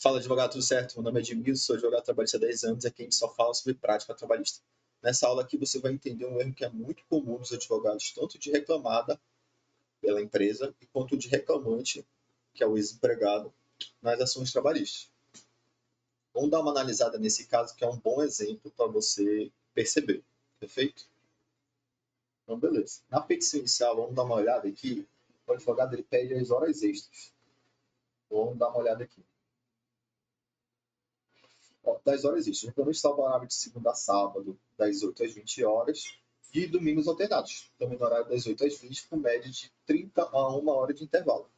Fala, advogado, tudo certo? Meu nome é Edmilson, sou advogado trabalhista há 10 anos e aqui a gente só fala sobre prática trabalhista. Nessa aula aqui você vai entender um erro que é muito comum nos advogados, tanto de reclamada pela empresa, quanto de reclamante, que é o ex-empregado, nas ações trabalhistas. Vamos dar uma analisada nesse caso, que é um bom exemplo para você perceber, perfeito? Então, beleza. Na petição inicial, vamos dar uma olhada aqui. O advogado ele pede as horas extras. Vamos dar uma olhada aqui. Das horas extras. Reclamante trabalhava de segunda a sábado, das 8 às 20 horas, e domingos alternados, também no horário das 8 às 20, com média de 30 a 1 hora de intervalo.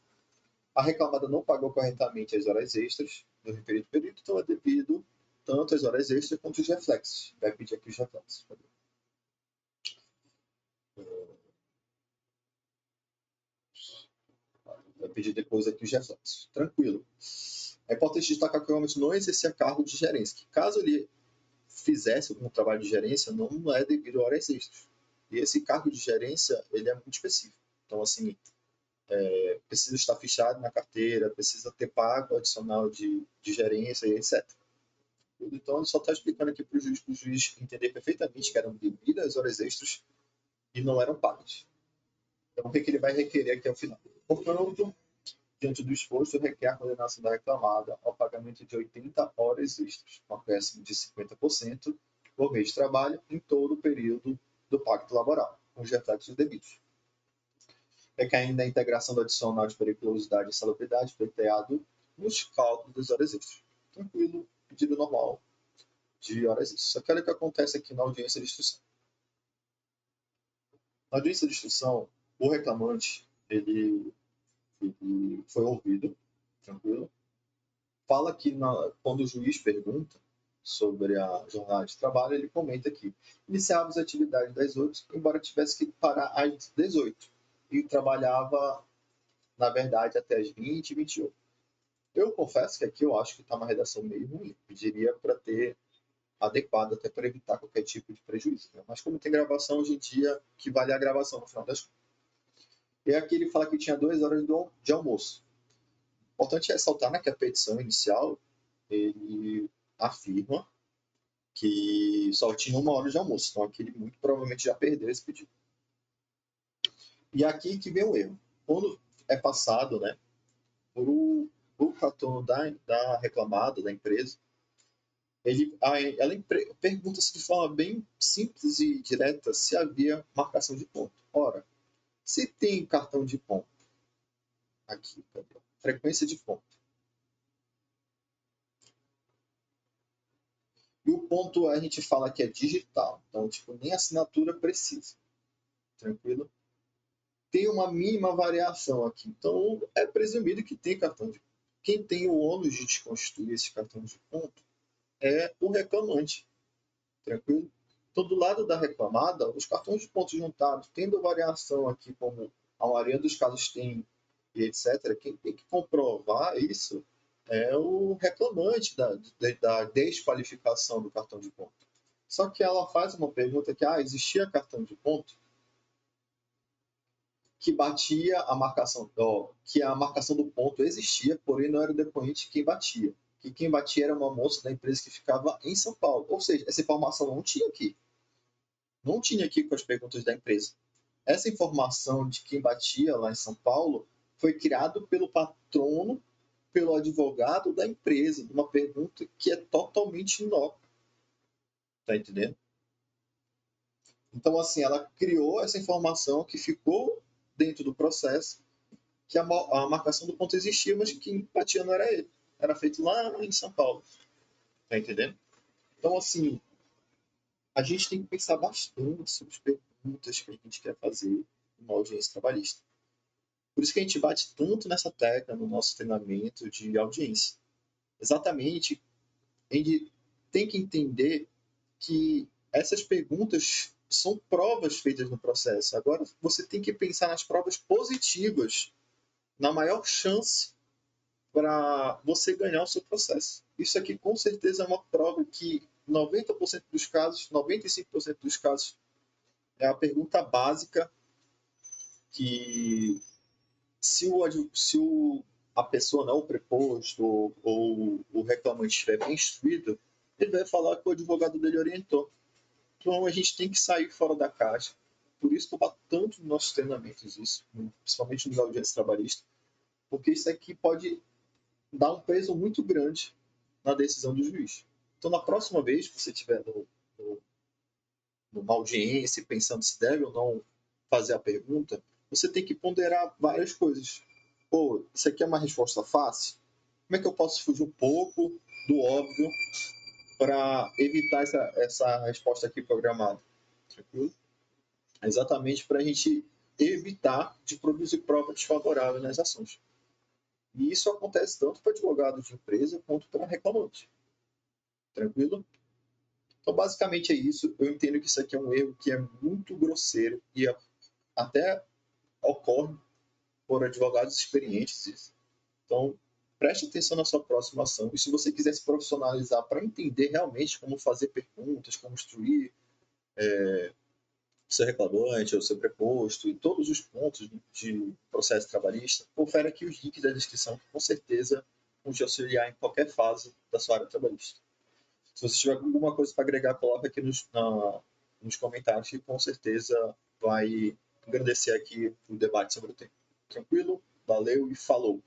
A reclamada não pagou corretamente as horas extras no referido período, então é devido tanto às horas extras quanto os reflexos. Vai pedir aqui os reflexos. Vai pedir depois aqui os reflexos. Tranquilo. É importante destacar que o realmente não exercia cargo de gerência, que caso ele fizesse algum trabalho de gerência, não é devido a horas extras. E esse cargo de gerência, ele é muito específico. Então, assim, precisa estar fichado na carteira, precisa ter pago adicional de gerência e etc. Então, ele só está explicando aqui para o juiz entender perfeitamente que eram devidas as horas extras e não eram pagas. Então, o que ele vai requerer aqui ao final? Portanto, diante do exposto, requer a condenação da reclamada ao pagamento de 80 horas extras, com acréscimo de 50% por mês de trabalho em todo o período do pacto laboral, com os reflexos devidos. Requer ainda a integração do adicional de periculosidade e salubridade pleiteado nos cálculos das horas extras. Tranquilo, pedido normal de horas extras. Só que olha o que acontece aqui na audiência de instrução. Na audiência de instrução, o reclamante ele foi ouvido, tranquilo. Fala que quando o juiz pergunta sobre a jornada de trabalho, ele comenta que iniciava as atividades das 8, embora tivesse que parar às 18, e trabalhava, na verdade, até as 20 e 21. Eu confesso que aqui eu acho que está uma redação meio ruim, pediria para ter adequado até para evitar qualquer tipo de prejuízo. Né? Mas como tem gravação hoje em dia, que vale a gravação no final das contas. E aqui ele fala que tinha 2 horas de almoço. Importante ressaltar, né, que a petição inicial ele afirma que só tinha 1 hora de almoço. Então aqui ele muito provavelmente já perdeu esse pedido. E aqui que vem o erro. Quando é passado, né, o cartão da reclamada, da empresa, ela pergunta-se de forma bem simples e direta se havia marcação de ponto. Ora, se tem cartão de ponto, aqui, cadê? Frequência de ponto. E o ponto a gente fala que é digital, então tipo, nem assinatura precisa. Tranquilo? Tem uma mínima variação aqui, então é presumido que tem cartão de ponto. Quem tem o ônus de desconstituir esse cartão de ponto é o reclamante. Tranquilo? Então, do lado da reclamada, os cartões de pontos juntados, tendo variação aqui, como a maioria dos casos tem, e etc., quem tem que comprovar isso é o reclamante da desqualificação do cartão de ponto. Só que ela faz uma pergunta que existia cartão de ponto que batia a marcação, que a marcação do ponto existia, porém não era o depoente quem batia. Que quem batia era uma moça da empresa que ficava em São Paulo. Ou seja, essa informação não tinha aqui. Não tinha aqui com as perguntas da empresa. Essa informação de quem batia lá em São Paulo foi criado pelo patrono, pelo advogado da empresa, de uma pergunta que é totalmente inócua. Tá entendendo? Então, assim, ela criou essa informação que ficou dentro do processo, que a marcação do ponto existia, mas quem batia não era ele. Era feito lá em São Paulo. Tá entendendo? Então, assim, a gente tem que pensar bastante sobre as perguntas que a gente quer fazer numa audiência trabalhista. Por isso que a gente bate tanto nessa tecla no nosso treinamento de audiência. Exatamente, a gente tem que entender que essas perguntas são provas feitas no processo. Agora, você tem que pensar nas provas positivas, na maior chance para você ganhar o seu processo. Isso aqui, com certeza, é uma prova que 90% dos casos, 95% dos casos, é a pergunta básica que se o a pessoa, não o preposto ou o reclamante estiver bem instruído, ele vai falar que o advogado dele orientou. Então a gente tem que sair fora da caixa. Por isso que eu bato tanto nos nossos treinamentos isso, principalmente no audiência trabalhista, porque isso aqui pode dar um peso muito grande na decisão do juiz. Então, na próxima vez que você estiver numa audiência pensando se deve ou não fazer a pergunta, você tem que ponderar várias coisas. Pô, isso aqui é uma resposta fácil? Como é que eu posso fugir um pouco do óbvio para evitar essa resposta aqui programada? Tranquilo? Exatamente para a gente evitar de produzir prova desfavorável nas ações. E isso acontece tanto para advogado de empresa quanto para reclamante. Tranquilo? Então, basicamente é isso. Eu entendo que isso aqui é um erro que é muito grosseiro e até ocorre por advogados experientes. Isso. Então, preste atenção na sua próxima ação. E se você quiser se profissionalizar para entender realmente como fazer perguntas, como instruir seu reclamante ou seu preposto e todos os pontos de processo trabalhista, confere aqui os links da descrição que com certeza vão te auxiliar em qualquer fase da sua área trabalhista. Se você tiver alguma coisa para agregar, coloca aqui nos comentários que com certeza vai engrandecer aqui o debate sobre o tema. Tranquilo? Valeu e falou!